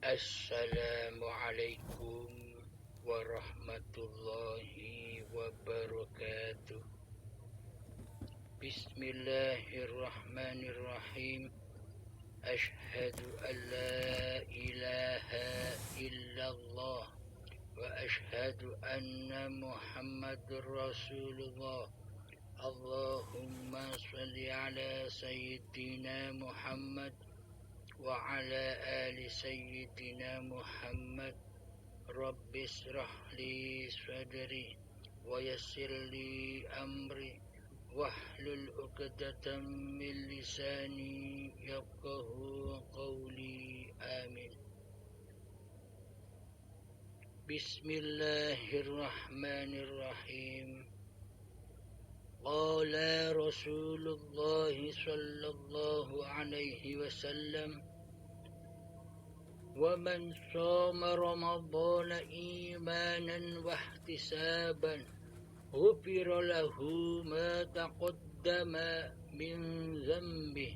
Assalamualaikum warahmatullahi wabarakatuh. Bismillahirrahmanirrahim. Ashhadu an la ilaha illallah wa ashhadu anna Muhammadur Rasulullah. Allahumma salli ala sayyidina Muhammad wa ala ali sayyidina Muhammad. Rabbi israh li sadri wa yassir li amri wahlul 'uqdatam min lisani yafqahu qawli. Amin. Bismillahirrahmanirrahim. Qala Rasulullah sallallahu alaihi wasallam, ومن صام رمضان إيمانا واحتسابا غفر له ما تقدم من ذنبه.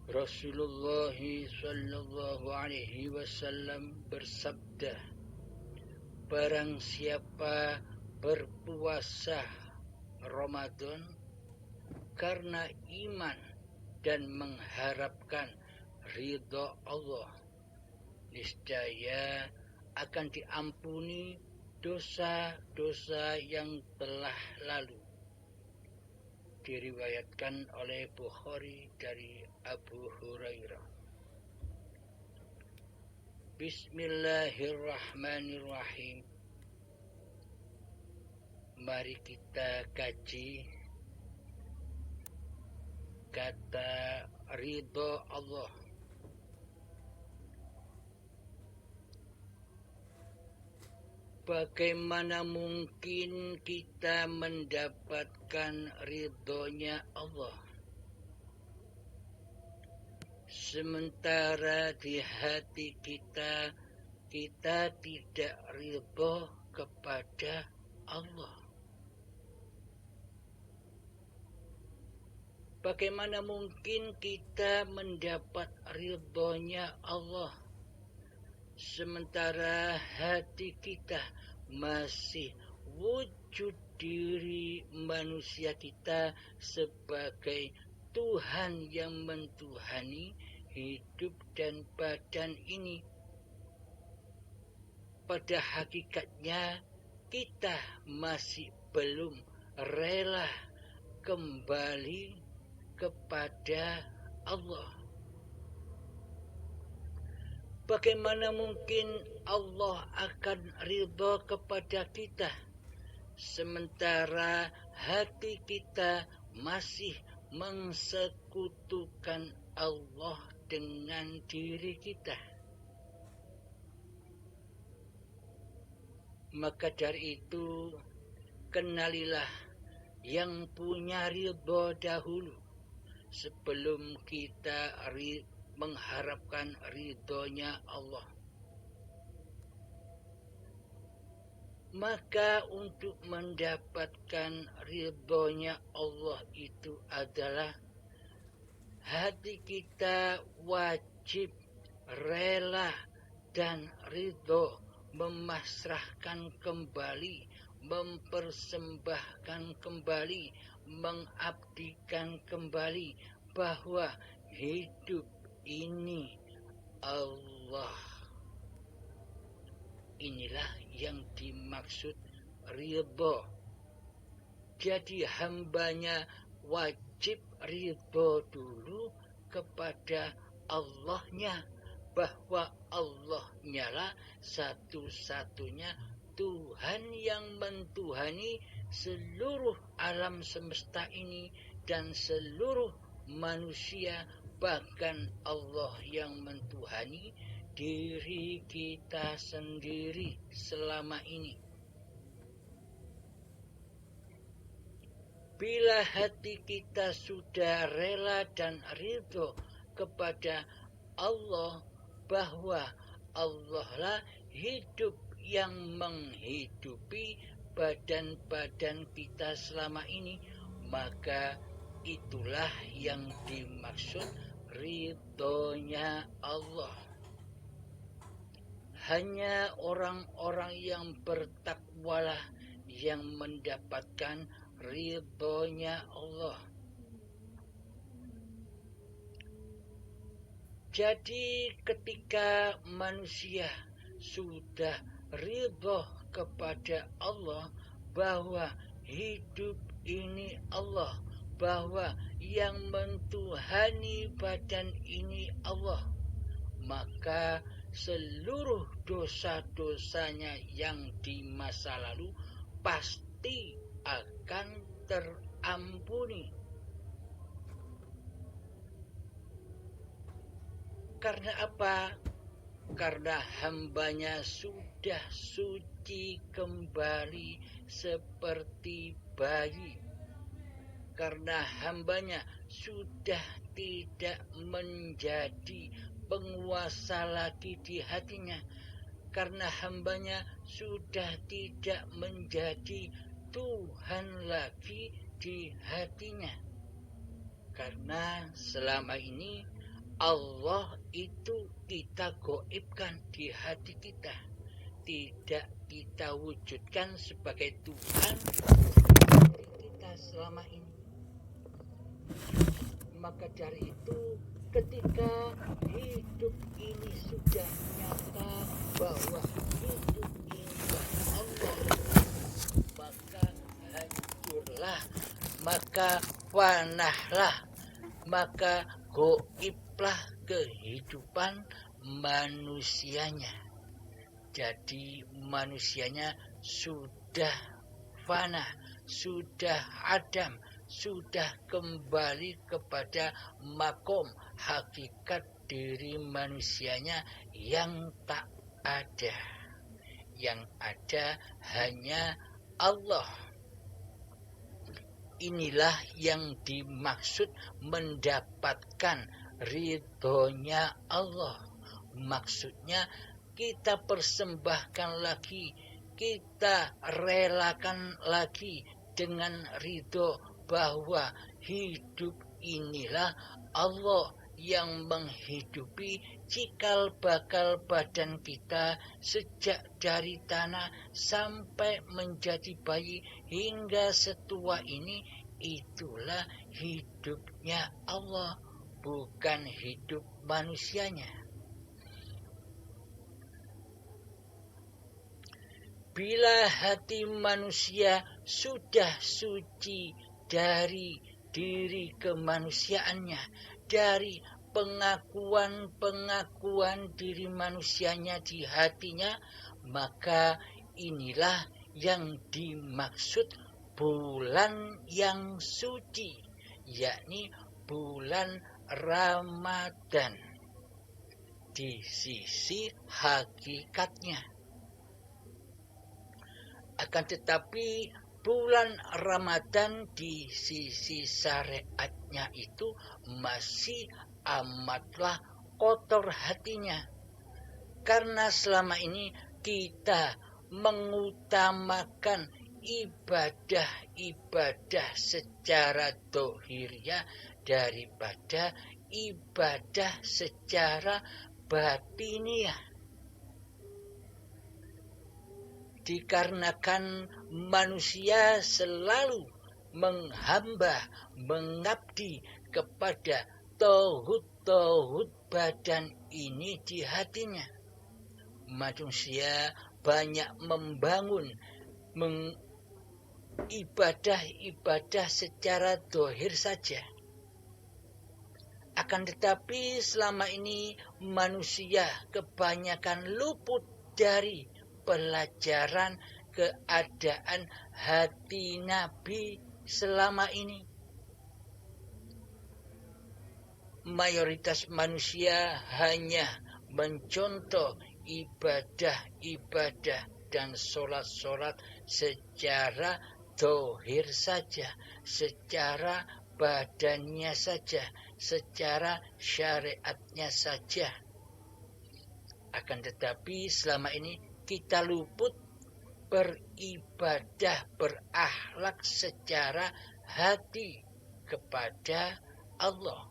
Rasulullah sallallahu alaihi wasallam bersabda, barang siapa berpuasa Ramadan karena iman dan mengharapkan ridha Allah, niscaya akan diampuni dosa-dosa yang telah lalu. Diriwayatkan oleh Bukhari dari Abu Hurairah. Bismillahirrahmanirrahim. Mari kita kaji kata ridha Allah. Bagaimana mungkin kita mendapatkan ridhonya Allah sementara di hati kita tidak ridho kepada Allah? Bagaimana mungkin kita mendapat ridhonya Allah sementara hati kita masih wujud diri manusia kita sebagai Tuhan yang mentuhani hidup dan badan ini? Pada hakikatnya kita masih belum rela kembali kepada Allah. Bagaimana mungkin Allah akan ridha kepada kita sementara hati kita masih mensekutukan Allah dengan diri kita? Maka dari itu, kenalilah yang punya ridha dahulu sebelum kita mengharapkan ridhonya Allah. Maka untuk mendapatkan ridhonya Allah itu adalah hati kita wajib rela dan ridho, memasrahkan kembali, mempersembahkan kembali, mengabdikan kembali bahwa hidup ini Allah. Inilah yang dimaksud ridho. Jadi hambanya wajib ridho dulu kepada Allahnya, bahwa Allahnya lah satu-satunya Tuhan yang mentuhani seluruh alam semesta ini dan seluruh manusia, bahkan Allah yang mentuhani diri kita sendiri selama ini. Bila hati kita sudah rela dan ridho kepada Allah, bahwa Allah lah hidup yang menghidupi badan-badan kita selama ini, maka itulah yang dimaksud ridhonya Allah. Hanya orang-orang yang bertakwalah yang mendapatkan ridhonya Allah. Jadi ketika manusia sudah ridho kepada Allah bahwa hidup ini Allah, bahwa yang mentuhani badan ini Allah, maka seluruh dosa-dosanya yang di masa lalu pasti akan terampuni. Karena apa? Karena hambanya sudah suci kembali seperti bayi. Karena hambanya sudah tidak menjadi penguasa lagi di hatinya. Karena hambanya sudah tidak menjadi Tuhan lagi di hatinya. Karena selama ini Allah itu kita gaibkan di hati kita, tidak kita wujudkan sebagai Tuhan kita selama ini. Maka dari itu ketika hidup ini sudah nyata bahwa hidup ini Allah, maka hancurlah, maka panahlah, maka gaiblah kehidupan manusianya. Jadi manusianya sudah fana, sudah adam, sudah kembali kepada makom hakikat diri manusianya yang tak ada. Yang ada hanya Allah. Inilah yang dimaksud mendapatkan ridhonya Allah. Maksudnya kita persembahkan lagi, kita relakan lagi dengan ridho bahwa hidup inilah Allah yang menghidupi cikal bakal badan kita sejak dari tanah sampai menjadi bayi hingga setua ini. Itulah hidupnya Allah, bukan hidup manusianya. Bila hati manusia sudah suci dari diri kemanusiaannya, dari pengakuan diri manusianya di hatinya, maka inilah yang dimaksud bulan yang suci, yakni bulan Ramadan di sisi hakikatnya. Akan tetapi bulan Ramadan di sisi syariatnya itu masih amatlah kotor hatinya. Karena selama ini kita mengutamakan ibadah-ibadah secara dohiriyah daripada ibadah secara batiniah. Dikarenakan manusia selalu menghamba, mengabdi kepada tauhid badan ini di hatinya. Manusia banyak membangun ibadah-ibadah secara dohir saja. Akan tetapi selama ini manusia kebanyakan luput dari pelajaran keadaan hati Nabi selama ini. Mayoritas manusia hanya mencontoh ibadah-ibadah dan sholat-sholat secara dohir saja, secara badannya saja, secara syariatnya saja. Akan tetapi selama ini kita luput beribadah, berakhlak secara hati kepada Allah.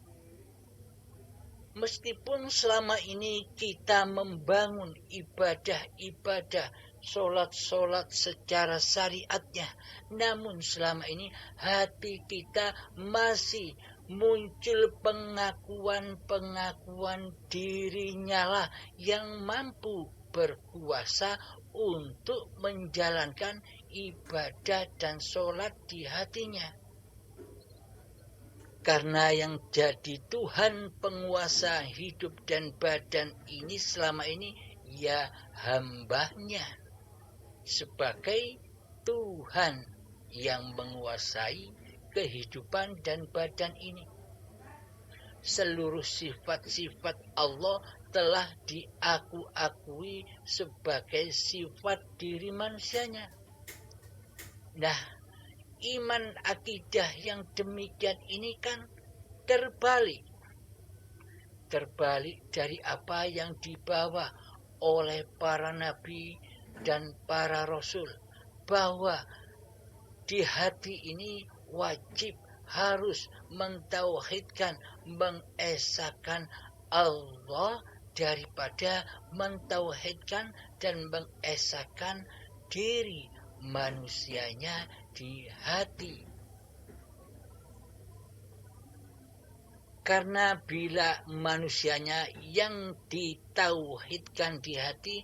Meskipun selama ini kita membangun ibadah-ibadah, solat-solat secara syariatnya, namun selama ini hati kita masih muncul pengakuan-pengakuan dirinya lah yang mampu berkuasa untuk menjalankan ibadah dan solat di hatinya. Karena yang jadi Tuhan penguasa hidup dan badan ini selama ini ya hambanya. Sebagai Tuhan yang menguasai kehidupan dan badan ini. Seluruh sifat-sifat Allah telah diakui sebagai sifat diri manusianya. Nah, iman akidah yang demikian ini kan terbalik dari apa yang dibawa oleh para nabi dan para rasul, bahwa di hati ini wajib harus mentauhidkan, mengesahkan Allah daripada mentauhidkan dan mengesahkan diri manusianya di hati. Karena bila manusianya yang ditauhidkan di hati,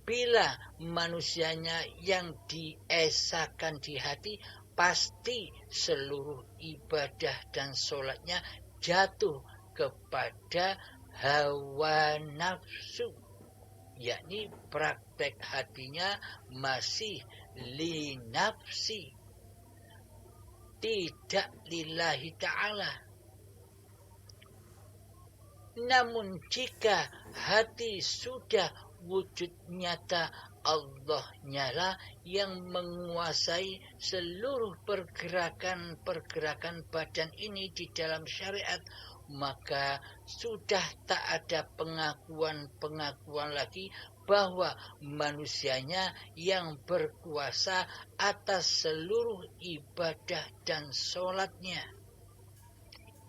bila manusianya yang diesahkan di hati, pasti seluruh ibadah dan sholatnya jatuh kepada hawa nafsu, yakni praktek hatinya masih li nafsi, tidak lillahi ta'ala. Namun jika hati sudah wujud nyata Allah nyala yang menguasai seluruh pergerakan-pergerakan badan ini di dalam syariat, maka sudah tak ada pengakuan-pengakuan lagi bahwa manusianya yang berkuasa atas seluruh ibadah dan sholatnya.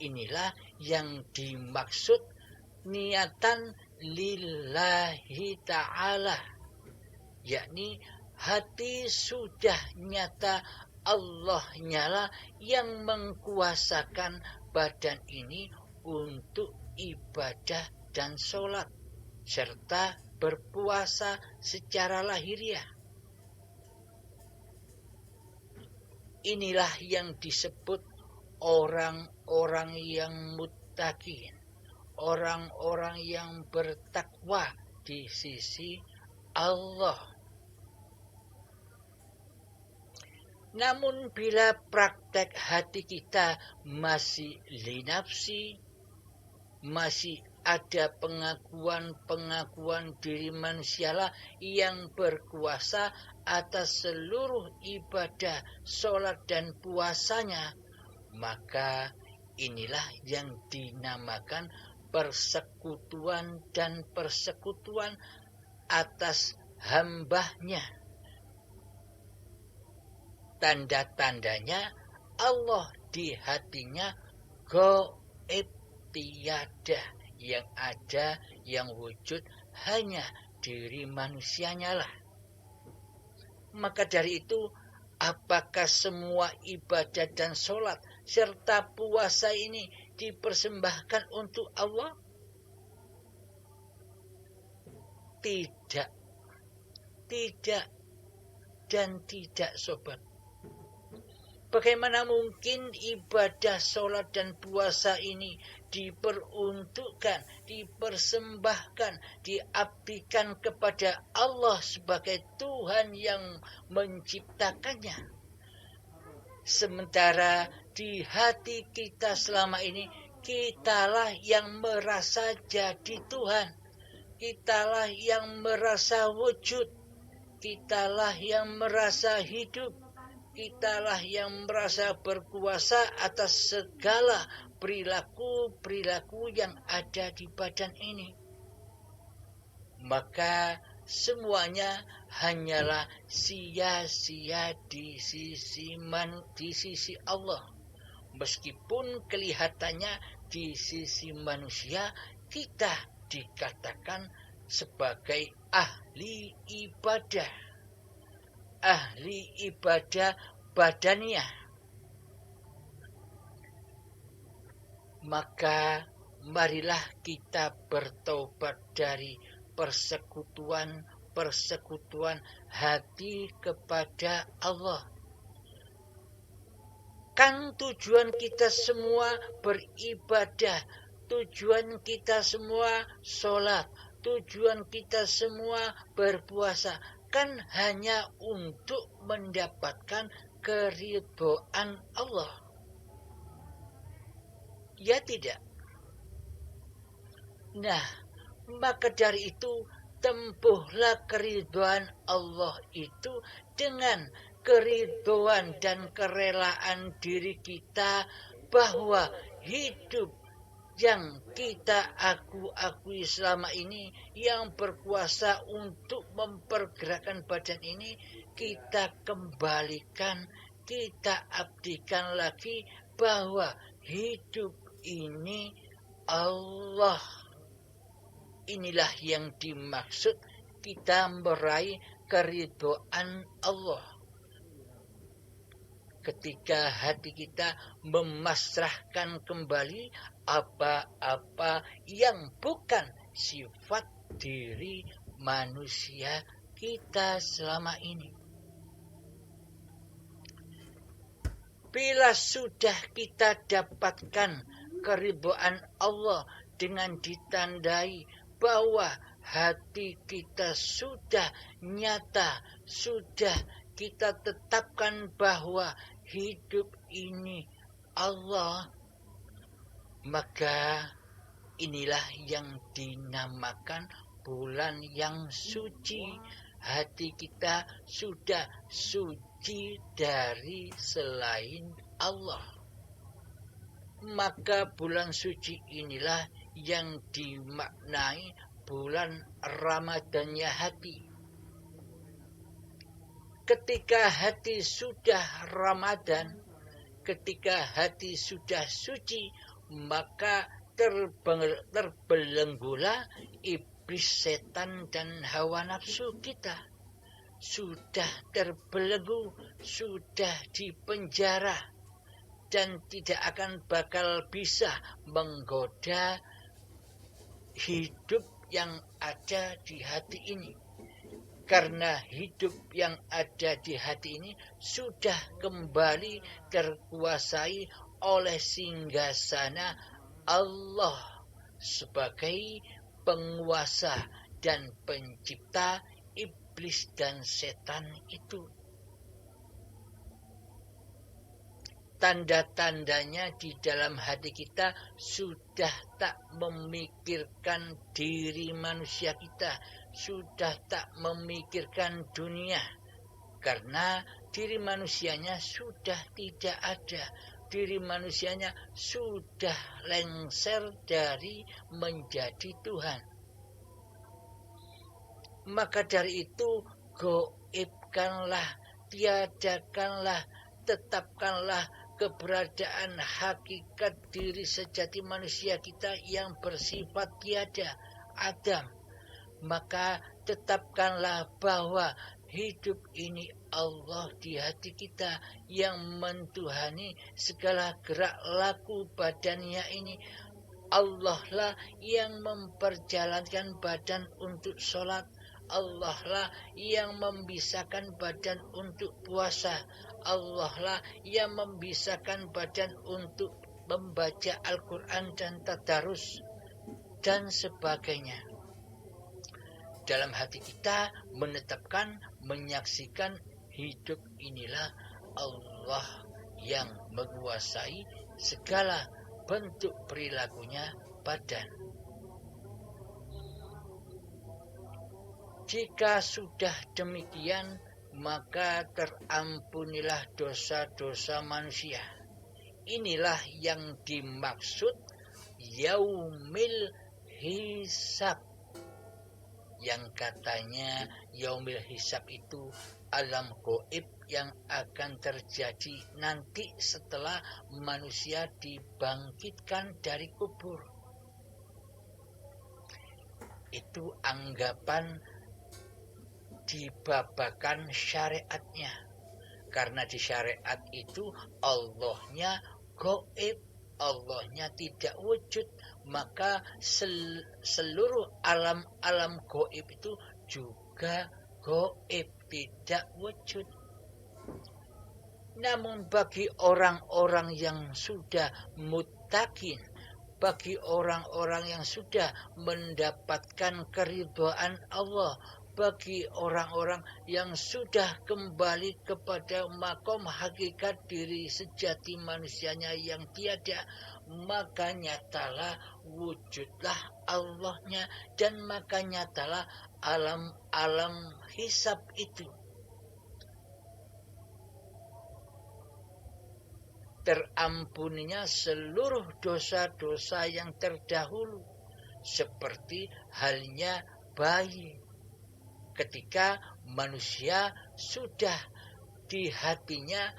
Inilah yang dimaksud niatan lillahi ta'ala, yakni hati sudah nyata Allah nyala yang mengkuasakan badan ini untuk ibadah dan sholat serta berpuasa secara lahiriah. Inilah yang disebut orang-orang yang muttaqin, orang-orang yang bertakwa di sisi Allah. Namun bila praktek hati kita masih linafsi, masih ada pengakuan-pengakuan diri manusialah yang berkuasa atas seluruh ibadah, sholat dan puasanya, maka inilah yang dinamakan persekutuan dan persekutuan atas hambanya. Tanda-tandanya Allah di hatinya gaib, tiada, yang ada, yang wujud hanya diri manusianya lah. Maka dari itu, apakah semua ibadah dan sholat serta puasa ini dipersembahkan untuk Allah? Tidak, dan tidak, sobat. Bagaimana mungkin ibadah sholat dan puasa ini diperuntukkan, dipersembahkan, diabdikan kepada Allah sebagai Tuhan yang menciptakannya? Sementara di hati kita selama ini, kitalah yang merasa jadi Tuhan, kitalah yang merasa wujud, kitalah yang merasa hidup, kitalah yang merasa berkuasa atas segala perilaku-perilaku yang ada di badan ini. Maka semuanya hanyalah sia-sia di sisi Allah. Meskipun kelihatannya di sisi manusia kita dikatakan sebagai ahli ibadah. Ahli ibadah badaniyah. Maka marilah kita bertobat dari persekutuan hati kepada Allah. Kan tujuan kita semua beribadah, tujuan kita semua sholat, tujuan kita semua berpuasa, kan hanya untuk mendapatkan keridhaan Allah. Ya tidak? Nah, maka dari itu tempuhlah keridhaan Allah itu dengan keridhaan dan kerelaan diri kita bahwa hidup yang kita akui selama ini, yang berkuasa untuk mempergerakkan badan ini, kita kembalikan, kita abdikan lagi bahwa hidup ini Allah. Inilah yang dimaksud kita meraih keridhaan Allah. Ketika hati kita memasrahkan kembali apa-apa yang bukan sifat diri manusia kita selama ini. Bila sudah kita dapatkan keridhaan Allah dengan ditandai bahwa hati kita sudah nyata, sudah kita tetapkan bahwa hidup ini Allah, maka inilah yang dinamakan bulan yang suci. Hati kita sudah suci dari selain Allah. Maka bulan suci inilah yang dimaknai bulan Ramadannya hati. Ketika hati sudah Ramadan, ketika hati sudah suci, maka terbelenggulah iblis, setan, dan hawa nafsu kita. Sudah terbelenggu, sudah dipenjara, dan tidak akan bakal bisa menggoda hidup yang ada di hati ini. Karena hidup yang ada di hati ini sudah kembali terkuasai oleh singgasana Allah sebagai penguasa dan pencipta iblis dan setan itu. Tanda-tandanya di dalam hati kita sudah tak memikirkan diri manusia kita, sudah tak memikirkan dunia, karena diri manusianya sudah tidak ada. Diri manusianya sudah lengser dari menjadi Tuhan. Maka dari itu, goibkanlah, tiadakanlah, tetapkanlah keberadaan hakikat diri sejati manusia kita yang bersifat tiada, Adam. Maka tetapkanlah bahwa hidup ini Allah di hati kita yang mentuhani segala gerak laku badannya ini. Allah lah yang memperjalankan badan untuk sholat. Allah lah yang membisahkan badan untuk puasa. Allah lah yang membisahkan badan untuk membaca Al-Quran dan tadarus dan sebagainya. Dalam hati kita menetapkan, menyaksikan hidup inilah Allah yang menguasai segala bentuk perilakunya badan. Jika sudah demikian, maka terampunilah dosa-dosa manusia. Inilah yang dimaksud yaumil hisab. Yang katanya yaumil hisab itu alam gaib yang akan terjadi nanti setelah manusia dibangkitkan dari kubur. Itu anggapan dibabakan syariatnya. Karena di syariat itu Allahnya gaib, Allahnya tidak wujud, maka seluruh alam-alam gaib itu juga gaib, tidak wujud. Namun bagi orang-orang yang sudah muttaqin, bagi orang-orang yang sudah mendapatkan keridhaan Allah, bagi orang-orang yang sudah kembali kepada makom hakikat diri sejati manusianya yang tiada, maka nyatalah wujudlah Allahnya, dan maka nyatalah alam-alam hisab itu. Terampuninya seluruh dosa-dosa yang terdahulu, seperti halnya bayi. Ketika manusia sudah di hatinya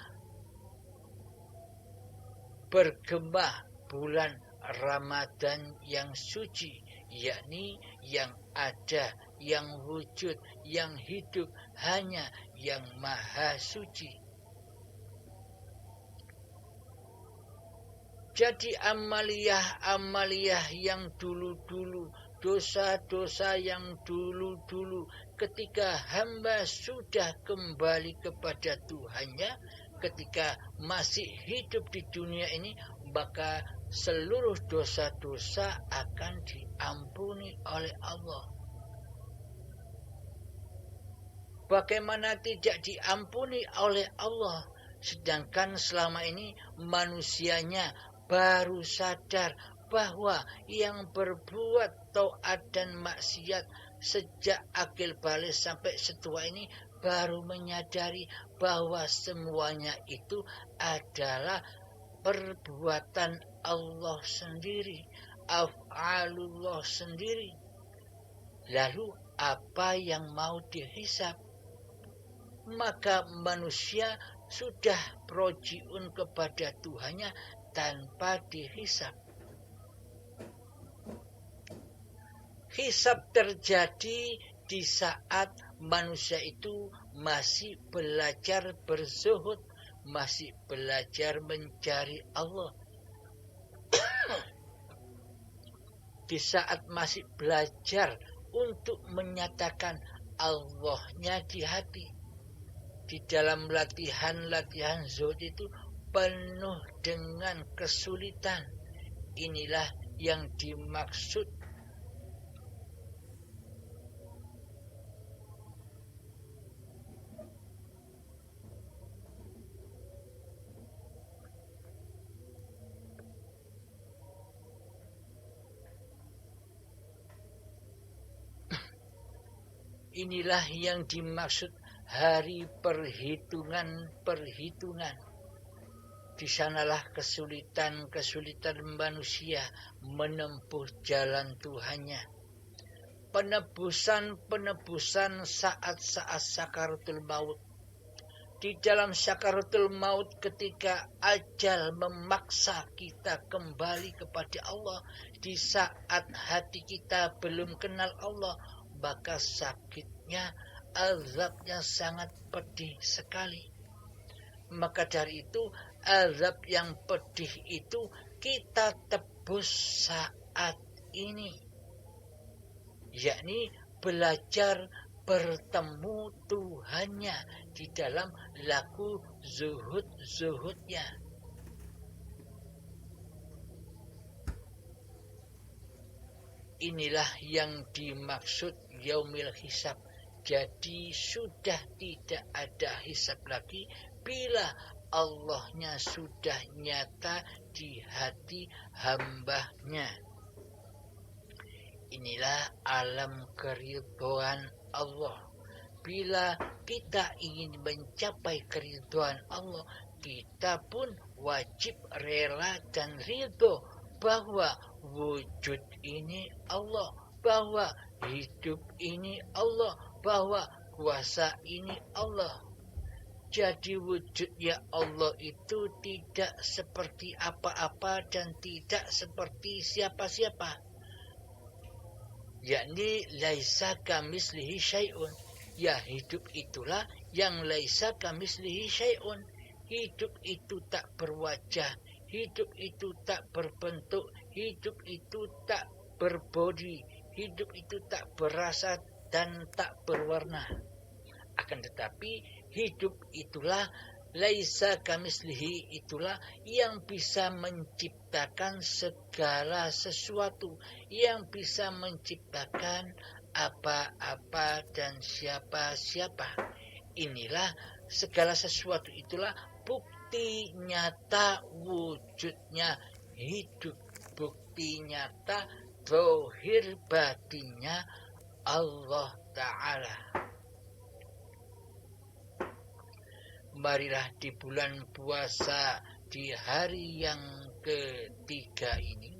bergema bulan Ramadan yang suci, yakni yang ada, yang wujud, yang hidup hanya yang maha suci. Jadi amaliyah yang dulu-dulu, dosa-dosa yang dulu-dulu, ketika hamba sudah kembali kepada Tuhannya, ketika masih hidup di dunia ini, maka seluruh dosa-dosa akan diampuni oleh Allah. Bagaimana tidak diampuni oleh Allah, sedangkan selama ini manusianya baru sadar bahwa yang berbuat taat dan maksiat sejak akil balik sampai setua ini baru menyadari bahwa semuanya itu adalah perbuatan Allah sendiri, af'alullah sendiri. Lalu apa yang mau dihisab? Maka manusia sudah rojiun kepada Tuhannya tanpa dihisab. Hisab terjadi di saat manusia itu masih belajar berzuhud, masih belajar mencari Allah. Di saat masih belajar untuk menyatakan Allahnya di hati. Di dalam latihan zuhud itu penuh dengan kesulitan. Inilah yang dimaksud hari perhitungan. Di sanalah kesulitan manusia menempuh jalan Tuhannya. Penebusan saat-saat sakaratul maut. Di dalam sakaratul maut, ketika ajal memaksa kita kembali kepada Allah, di saat hati kita belum kenal Allah, maka sakitnya, azabnya sangat pedih sekali. Maka dari itu, azab yang pedih itu kita tebus saat ini, yakni belajar bertemu Tuhannya di dalam laku zuhudnya. Inilah yang dimaksud yaumil hisab. Jadi sudah tidak ada hisab lagi bila Allahnya sudah nyata di hati hambanya. Inilah alam keridhaan Allah. Bila kita ingin mencapai keridhaan Allah, kita pun wajib rela dan ridho bahwa wujud ini Allah, bahwa hidup ini Allah, bahwa kuasa ini Allah. Jadi wujudnya Allah itu tidak seperti apa-apa dan tidak seperti siapa-siapa. yakni laisa kamislihi syai'un. Ya, hidup itulah yang laisa kamislihi syai'un. Hidup itu tak berwajah, hidup itu tak berbentuk, hidup itu tak berbodi, hidup itu tak berasa dan tak berwarna. Akan tetapi hidup itulah laisa kamislihi, itulah yang bisa menciptakan segala sesuatu, yang bisa menciptakan apa-apa dan siapa-siapa. Inilah segala sesuatu, itulah bukti nyata wujudnya hidup, bukti nyata zahir batinnya Allah Ta'ala. Marilah di bulan puasa di hari yang ketiga ini,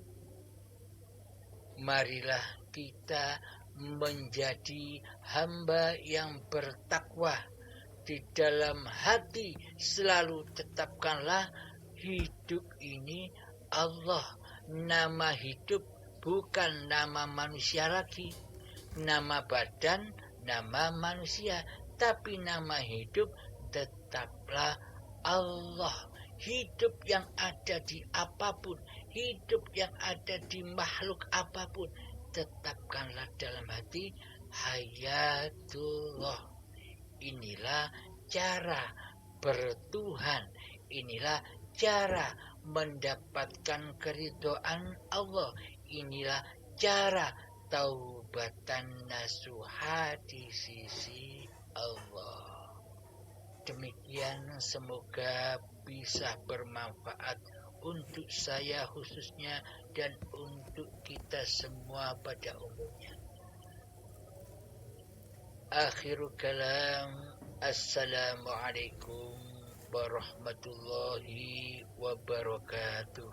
marilah kita menjadi hamba yang bertakwa. Di dalam hati selalu tetapkanlah hidup ini Allah. Nama hidup bukan nama manusia lagi. Nama badan, nama manusia. Tapi nama hidup tetaplah Allah. Hidup yang ada di apapun, hidup yang ada di makhluk apapun, tetapkanlah dalam hati hayatullah. Inilah cara bertuhan, inilah cara mendapatkan keridhaan Allah, inilah cara taubatan nasuha di sisi Allah. Demikian, semoga bisa bermanfaat untuk saya khususnya dan untuk kita semua pada umumnya. Akhirul kalam, assalamualaikum warahmatullahi wabarakatuh.